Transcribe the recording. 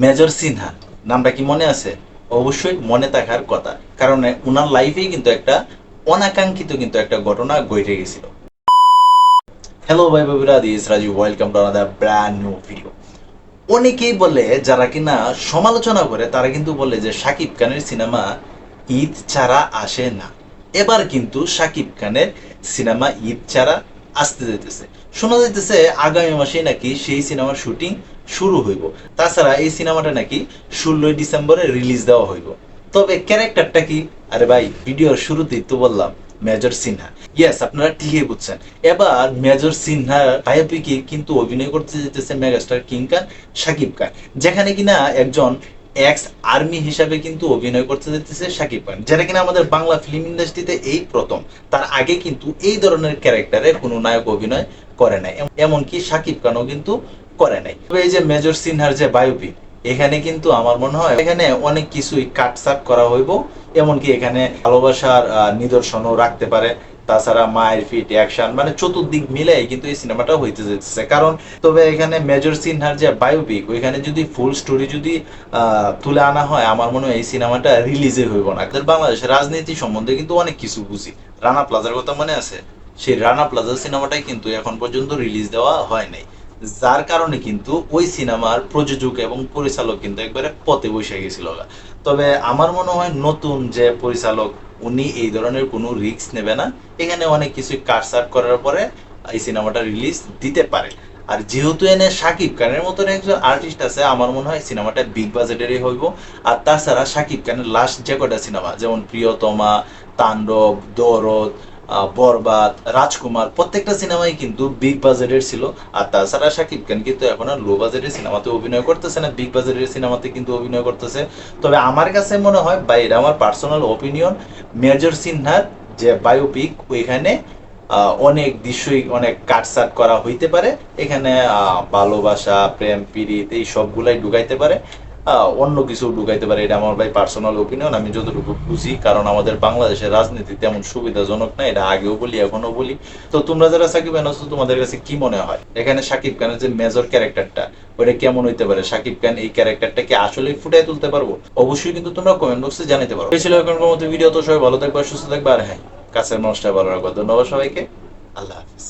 Major Sinha নামটা কি মনে আছে? অবশ্যই মনে থাকার কথা, কারণ ওনার লাইফেই কিন্তু একটা অনাকাঙ্ক্ষিত কিন্তু একটা ঘটনা ঘটে গেছিল। হ্যালো ভাই বন্ধুরা, this Raju, welcome to another brand new video. অনেকেই বলে, যারা কিনা সমালোচনা করে তারা কিন্তু বলে যে শাকিব খানের সিনেমা ঈদ ছাড়া আসে না। এবার কিন্তু শাকিব খানের সিনেমা ঈদ ছাড়া আসতে যেতেছে। শোনা যাইতেছে আগামী মাসে নাকি সেই সিনেমার শুটিং শুরু হইব। তাছাড়া এই সিনেমাটা নাকি 16ই ডিসেম্বরে রিলিজ দেওয়া হইব। তবে ক্যারেক্টারটা কি? আরে ভাই, ভিডিওর শুরুতেই তো বললাম মেজর সিনহা। ইয়েস, আপনারা ঠিকই বুঝছেন। এবার মেজর সিনহার বায়োপিকে কিন্তু অভিনয় করতে যেতেছে মেগাস্টার কিং খান শাকিব খান, যেখানে কিনা একজন এক্স আর্মি হিসাবে কিন্তু অভিনয় করতে যেতেছে শাকিব খান, যেটা কিনা আমাদের বাংলা ফিল্ম ইন্ডাস্ট্রিতে এই প্রথম। তার আগে কিন্তু এই ধরনের ক্যারেক্টারে কোনো নায়ক অভিনয় করে নাই, এমনকি শাকিব খানও কিন্তু করে নাই। তবে এই যে মেজর সিনহার যে বায়োপিক, এখানে কিন্তু আমার মনে হয় এখানে অনেক কিছুই কাটছাট করা হইব। এমনকি এখানে ভালোবাসার নিদর্শনও রাখতে পারে। তাছাড়া মায়ের ফিট অ্যাকশন, মানে চতুর্দিক মিলাই কিন্তু এই সিনেমাটা হইতে যেতেছে। কারণ তবে এখানে মেজর সিনহার যে বায়োপিক, ওইখানে যদি ফুল স্টোরি যদি তুলে আনা হয়, আমার মনে হয় এই সিনেমাটা রিলিজে হইব না। বাংলাদেশের রাজনীতি সম্বন্ধে কিন্তু অনেক কিছু বুঝি। রানা প্লাজার কথা মনে আছে? সেই রানা প্লাজা সিনেমাটাই কিন্তু এখন পর্যন্ত রিলিজ দেওয়া হয় নাই, যার কারণে কিন্তু ওই সিনেমার প্রযোজক এবং পরিচালক কিন্তু একবারে পথে বসে গেছিল। তবে আমার মনে হয় নতুন যে পরিচালক, উনি এই ধরনের কোনো রিস্ক নেবে না। এখানে অনেক কিছু কাটছাট করার পরে এই সিনেমাটা রিলিজ দিতে পারে। আর যেহেতু এনে শাকিব খানের মতন একজন আর্টিস্ট আছে, আমার মনে হয় সিনেমাটা বিগ বাজেটেরই হইব। আর তাছাড়া শাকিব খানের লাস্ট যে কটা সিনেমা, যেমন প্রিয়তমা, তাণ্ডব, দরদ, বরবাদ, রাজকুমার, প্রত্যেকটা সিনেমাই কিন্তু বিগ বাজেটের ছিল। আর তাছাড়া শাকিব খান কিন্তু এখন আর লো বাজেটের সিনেমাতে অভিনয় করতেছে না, বিগ বাজেটের সিনেমাতে কিন্তু অভিনয় করতেছে। তবে আমার কাছে মনে হয়, বা এটা আমার পার্সোনাল অপিনিয়ন, মেজর সিনহার যে বায়োপিক, ওইখানে অনেক দৃশ্যই অনেক কাটছাট করা হইতে পারে। এখানে ভালোবাসা, প্রেম, প্রীতি এই সবগুলাই ঢুকাইতে পারে, অন্য কিছু ঢুকাইতে পারে। এটা আমার ভাই পার্সোনাল ওপিনিয়ন, আমি যতটুকু বুঝি। কারণ আমাদের বাংলাদেশের রাজনীতি তেমন সুবিধাজনক না, এটা আগেও বলি এখনো বলি। তো তোমরা যারা সাকিব খান আছো, তোমাদের কাছে কি মনে হয় এখানে শাকিব খানের যে মেজর ক্যারেক্টারটা, ওটা কেমন হইতে পারে? শাকিব খান এই ক্যারেক্টারটাকে আসলে ফুটিয়ে তুলতে পারবো? অবশ্যই কিন্তু তোমরা কমেন্ট বক্সে জানাতে পারো। এই ছিল এখনকার মতো ভিডিও। তো সবাই ভালো থাকবে, সুস্থ থাকবে, আর হ্যাঁ, কাছের মানুষটা ভালো রাখবো। ধন্যবাদ সবাইকে। আল্লাহ হাফিজ।